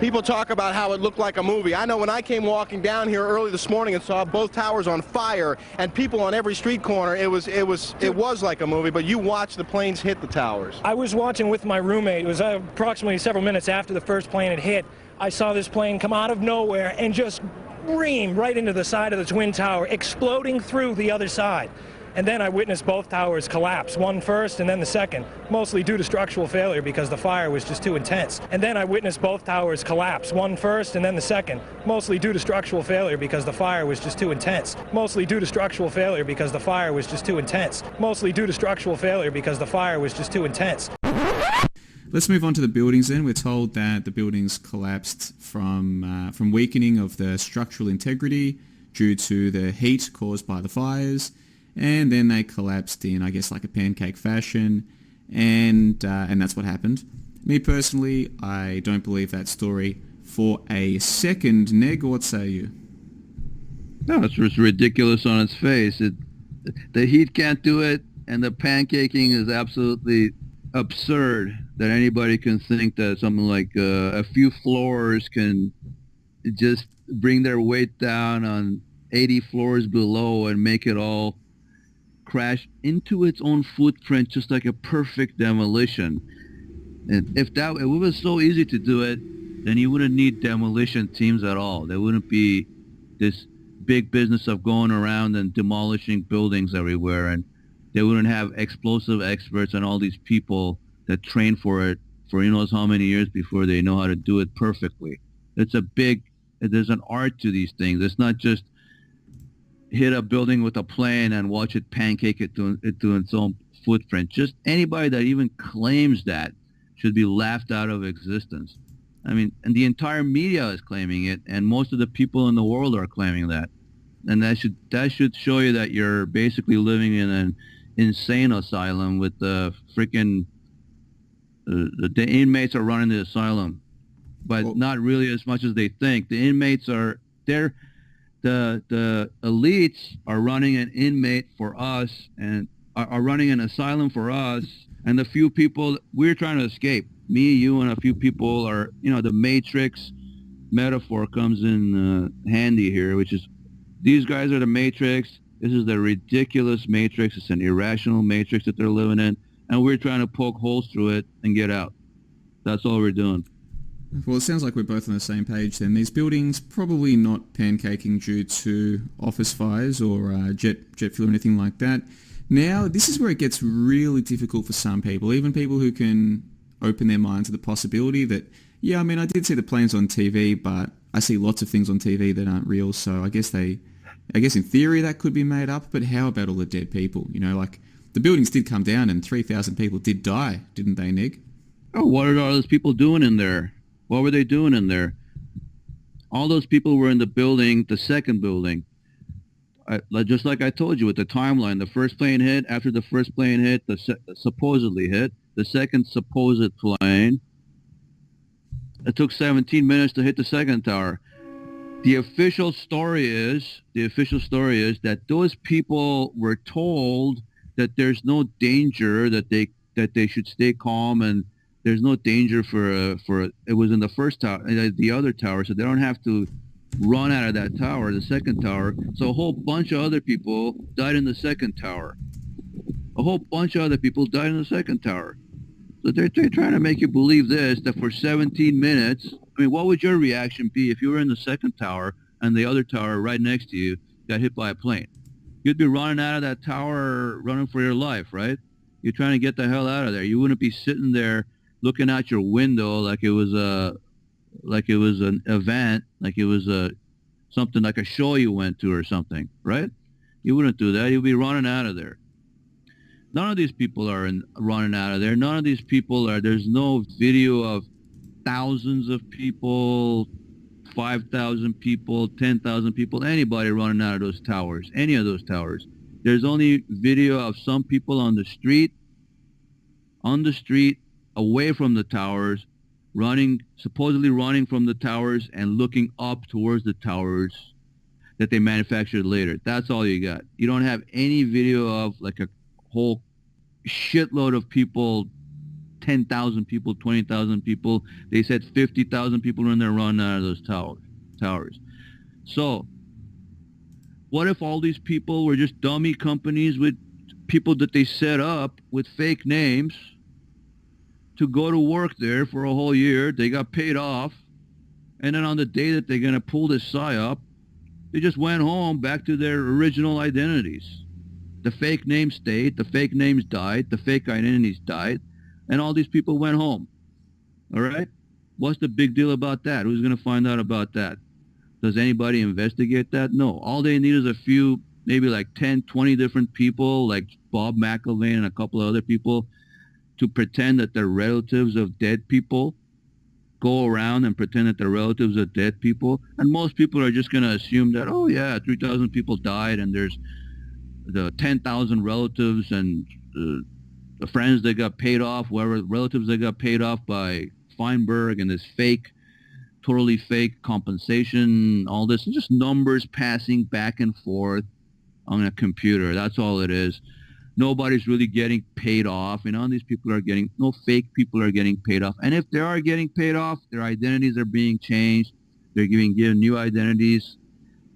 People talk about how it looked like a movie. I know when I came walking down here early this morning and saw both towers on fire and people on every street corner, it was like a movie, but you watched the planes hit the towers. I was watching with my roommate. It was approximately several minutes after the first plane had hit. I saw this plane come out of nowhere and just ream right into the side of the Twin Tower, exploding through the other side. And then I witnessed both towers collapse, one first and then the second, mostly due to structural failure because the fire was just too intense. And then I witnessed both towers collapse, one first and then the second, mostly due to structural failure because the fire was just too intense. Mostly due to structural failure because the fire was just too intense. Mostly due to structural failure because the fire was just too intense. Let's move on to the buildings then. We're told that the buildings collapsed from weakening of the structural integrity due to the heat caused by the fires. And then they collapsed in, I guess, like a pancake fashion, and that's what happened. Me personally, I don't believe that story for a second. Neg, what say you? No, it's just ridiculous on its face. The heat can't do it, and the pancaking is absolutely absurd that anybody can think that something like a few floors can just bring their weight down on 80 floors below and make it all crash into its own footprint, just like a perfect demolition. And if it was so easy to do it, then you wouldn't need demolition teams at all. There wouldn't be this big business of going around and demolishing buildings everywhere, and they wouldn't have explosive experts and all these people that train for it for who knows how many years before they know how to do it perfectly. There's an art to these things. It's not just hit a building with a plane and watch it pancake it to its own footprint. Just anybody that even claims that should be laughed out of existence. I mean, and the entire media is claiming it, and most of the people in the world are claiming that. And that should show you that you're basically living in an insane asylum with the freaking the inmates are running the asylum, but not really as much as they think. The inmates are there. The elites are running an inmate for us and are running an asylum for us, and the few people we're trying to escape, me, you, and a few people are, the Matrix metaphor comes in handy here, which is these guys are the Matrix. This is the ridiculous Matrix. It's an irrational Matrix that they're living in, and we're trying to poke holes through it and get out. That's all we're doing. Well, it sounds like we're both on the same page then. These buildings probably not pancaking due to office fires or jet fuel or anything like that. Now, this is where it gets really difficult for some people, even people who can open their mind to the possibility that, yeah, I mean, I did see the planes on TV, but I see lots of things on TV that aren't real, so I guess in theory that could be made up, but how about all the dead people? Like the buildings did come down and 3,000 people did die, didn't they, Nick? Oh, what are all those people doing in there? What were they doing in there? All those people were in the building, the second building. Just like I told you with the timeline, the first plane hit. After the first plane hit, supposedly hit, the second supposed plane. It took 17 minutes to hit the second tower. The official story is that those people were told that there's no danger, that they should stay calm, and there's no danger for it was in the first tower, the other tower, so they don't have to run out of that tower, the second tower. So a whole bunch of other people died in the second tower. A whole bunch of other people died in the second tower. So they're trying to make you believe that for 17 minutes, I mean, what would your reaction be if you were in the second tower and the other tower right next to you got hit by a plane? You'd be running out of that tower, running for your life, right? You're trying to get the hell out of there. You wouldn't be sitting there looking out your window like it was an event, like it was something like a show you went to or something, right? You wouldn't do that. You'd be running out of there. None of these people are running out of there. None of these people there's no video of thousands of people, 5,000 people, 10,000 people, anybody running out of those towers, any of those towers. There's only video of some people on the street, away from the towers, supposedly running from the towers and looking up towards the towers that they manufactured later. That's all you got. You don't have any video of like a whole shitload of people 10,000 people, 20,000 people. They said 50,000 people are in there running out of those towers. So what if all these people were just dummy companies with people that they set up with fake names to go to work there for a whole year? They got paid off. And then on the day that they're going to pull this PSYOP, they just went home back to their original identities. The fake names stayed, the fake names died, the fake identities died, and all these people went home. All right? What's the big deal about that? Who's going to find out about that? Does anybody investigate that? No. All they need is a few, maybe like 10, 20 different people, like Bob McElvain and a couple of other people, to pretend that they're relatives of dead people, go around and pretend that they're relatives of dead people. And most people are just going to assume that, oh, yeah, 3,000 people died and there's the 10,000 relatives and the friends that got paid off, whoever relatives that got paid off by Feinberg and this fake, totally fake compensation, all this, just numbers passing back and forth on a computer. That's all it is. Nobody's really getting paid off. You know, these people are getting, no fake people are getting paid off. And if they are getting paid off, their identities are being changed. They're given new identities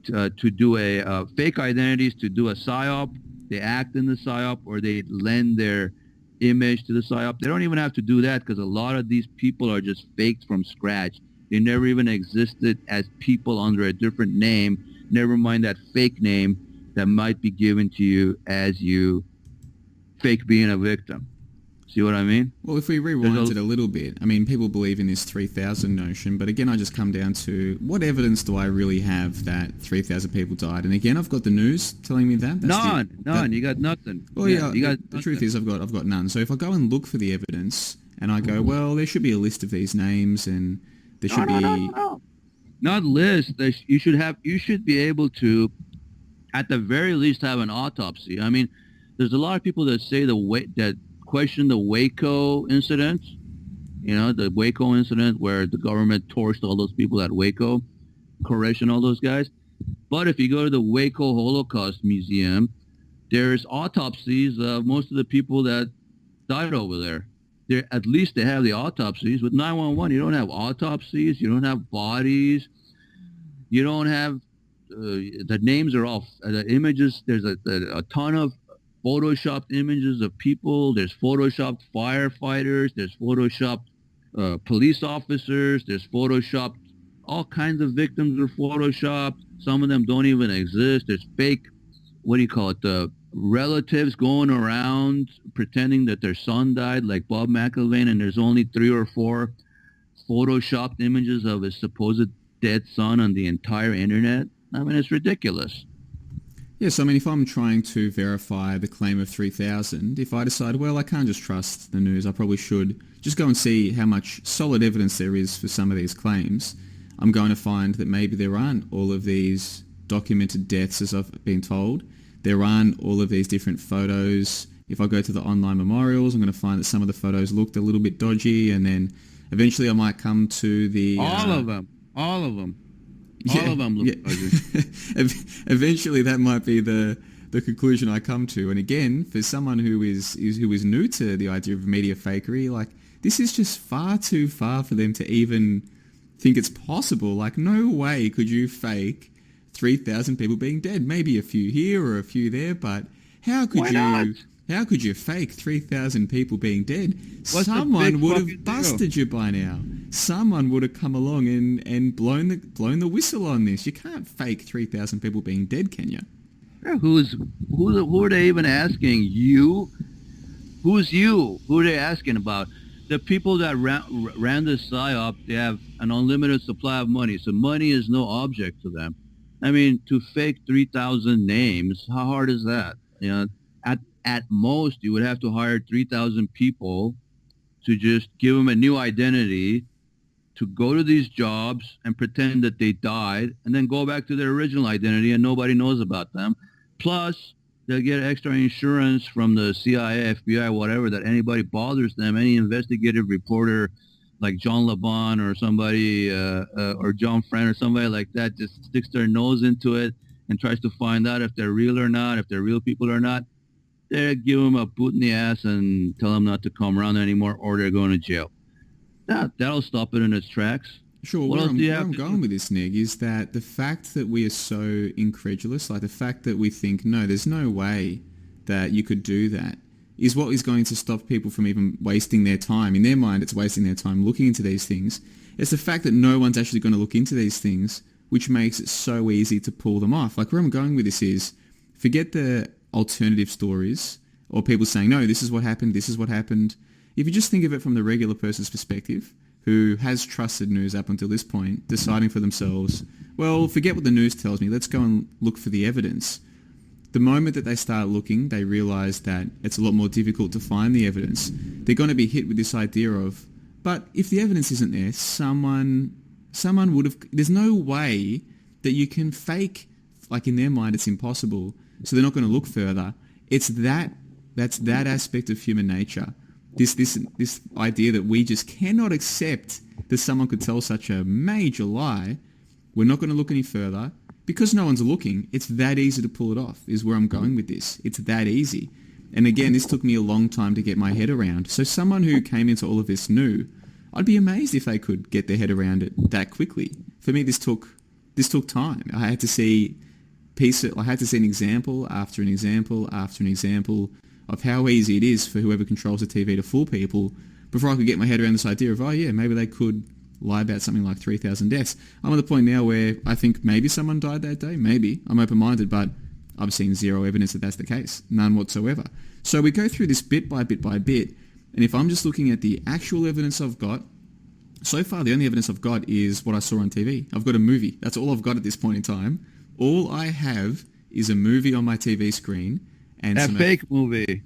to do fake identities to do a PSYOP. They act in the PSYOP, or they lend their image to the PSYOP. They don't even have to do that because a lot of these people are just faked from scratch. They never even existed as people under a different name, never mind that fake name that might be given to you as you fake being a victim. See what I mean? Well, if we rewind it a little bit, I mean, people believe in this 3,000 notion, but again, I just come down to what evidence do I really have that 3,000 people died? And again, I've got the news telling me that. None. You got nothing. Well, yeah, the truth is I've got none. So if I go and look for the evidence and I go, well, there should be a list of these names and there should be... No. Not list. You should be able to, at the very least, have an autopsy. I mean, there's a lot of people that say that question the Waco incident, you know, the Waco incident where the government torched all those people at Waco, Koresh and all those guys. But if you go to the Waco Holocaust Museum, there's autopsies of most of the people that died over there. At least they have the autopsies. With 911, you don't have autopsies. You don't have bodies. You don't have, the names are off. The images, there's a ton of photoshopped images of people. There's photoshopped firefighters. There's photoshopped police officers. There's photoshopped, all kinds of victims are photoshopped. Some of them don't even exist. There's fake, the relatives going around pretending that their son died, like Bob McElvain, and there's only 3 or 4 photoshopped images of his supposed dead son on the entire internet. I mean, it's ridiculous. Yes, I mean, if I'm trying to verify the claim of 3,000, if I decide, well, I can't just trust the news, I probably should just go and see how much solid evidence there is for some of these claims, I'm going to find that maybe there aren't all of these documented deaths as I've been told. There aren't all of these different photos. If I go to the online memorials, I'm going to find that some of the photos looked a little bit dodgy, and then eventually I might come to the... All of them. All of them look dodgy. Eventually that might be the conclusion I come to. And again, for someone who is new to the idea of media fakery, like, this is just far too far for them to even think it's possible. Like, no way could you fake 3,000 people being dead. Maybe a few here or a few there, but how could you fake 3,000 people being dead? Someone would have busted you by now. Someone would have come along and blown the whistle on this. You can't fake 3,000 people being dead, can you? Who are they even asking? You? Who's you? Who are they asking about? The people that ran the PSYOP, they have an unlimited supply of money, so money is no object to them. I mean, to fake 3,000 names, how hard is that? You know, at most, you would have to hire 3,000 people to just give them a new identity, to go to these jobs and pretend that they died, and then go back to their original identity and nobody knows about them. Plus, they'll get extra insurance from the CIA, FBI, whatever, that anybody bothers them, any investigative reporter like John LeBon or somebody, or John Friend or somebody like that, just sticks their nose into it and tries to find out if they're real or not, if they're real people or not. there, give them a boot in the ass and tell them not to come around anymore, or they're going to jail. That'll stop it in its tracks. Sure, What where else I'm, do you where have I'm to going do? with this, Nick, is that the fact that we are so incredulous, like the fact that we think, no, there's no way that you could do that, is what is going to stop people from even wasting their time. In their mind, it's wasting their time looking into these things. It's the fact that no one's actually going to look into these things, which makes it so easy to pull them off. Like where I'm going with this is, forget the alternative stories or people saying, no, this is what happened, this is what happened. If you just think of it from the regular person's perspective, who has trusted news up until this point, deciding for themselves, well, forget what the news tells me, let's go and look for the evidence. The moment that they start looking, they realise that it's a lot more difficult to find the evidence. They're going to be hit with this idea of, but if the evidence isn't there, someone would have... There's no way that you can fake, like in their mind it's impossible, so they're not going to look further. That's that aspect of human nature. This idea that we just cannot accept that someone could tell such a major lie. We're not going to look any further. Because no one's looking, it's that easy to pull it off, is where I'm going with this. It's that easy. And again, this took me a long time to get my head around. So someone who came into all of this new, I'd be amazed if they could get their head around it that quickly. For me, this took time. I had to see an example after an example after an example of how easy it is for whoever controls the TV to fool people before I could get my head around this idea of, oh yeah, maybe they could lie about something like 3,000 deaths. I'm at the point now where I think maybe someone died that day. Maybe. I'm open-minded, but I've seen zero evidence that that's the case. None whatsoever. So we go through this bit by bit by bit, and if I'm just looking at the actual evidence I've got, so far the only evidence I've got is what I saw on TV. I've got a movie. That's all I've got at this point in time. All I have is a movie on my TV screen. And A fake movie,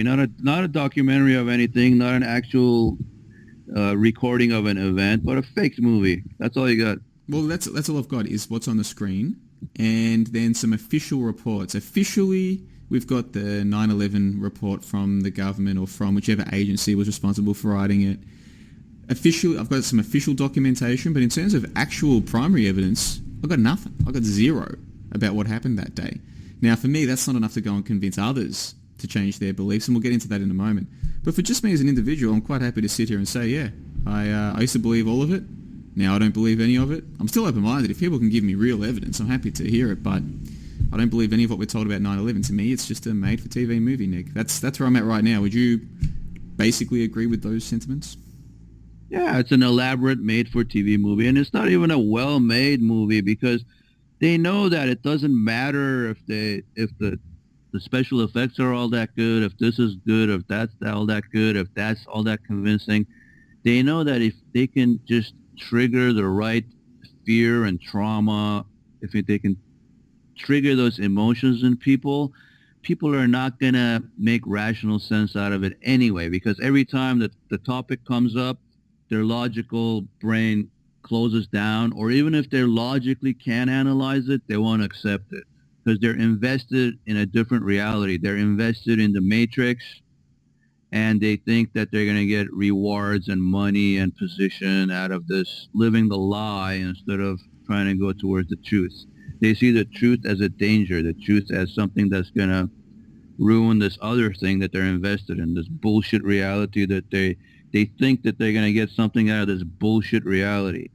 not a documentary of anything, not an actual recording of an event, but a fake movie. That's all you got. Well, that's all I've got is what's on the screen, and then some official reports. Officially, we've got the 9/11 report from the government or from whichever agency was responsible for writing it. Officially, I've got some official documentation, but in terms of actual primary evidence, I've got nothing. I've got zero about what happened that day. Now, for me, that's not enough to go and convince others to change their beliefs, and we'll get into that in a moment. But for just me as an individual, I'm quite happy to sit here and say, yeah, I used to believe all of it. Now I don't believe any of it. I'm still open-minded. If people can give me real evidence, I'm happy to hear it, but I don't believe any of what we're told about 9/11. To me, it's just a made-for-TV movie, Nick. That's where I'm at right now. Would you basically agree with those sentiments? Yeah, it's an elaborate made-for-TV movie, and it's not even a well-made movie because they know that it doesn't matter if the special effects are all that good, if this is good, if that's all that good, if that's all that convincing. They know that if they can just trigger the right fear and trauma, if they can trigger those emotions in people, people are not going to make rational sense out of it anyway, because every time that the topic comes up, their logical brain closes down, or even if they logically can analyze it, they won't accept it because they're invested in a different reality. They're invested in the Matrix, and they think that they're going to get rewards and money and position out of this living the lie instead of trying to go towards the truth. They see the truth as a danger, the truth as something that's going to ruin this other thing that they're invested in, this bullshit reality that they think that they're going to get something out of this bullshit reality.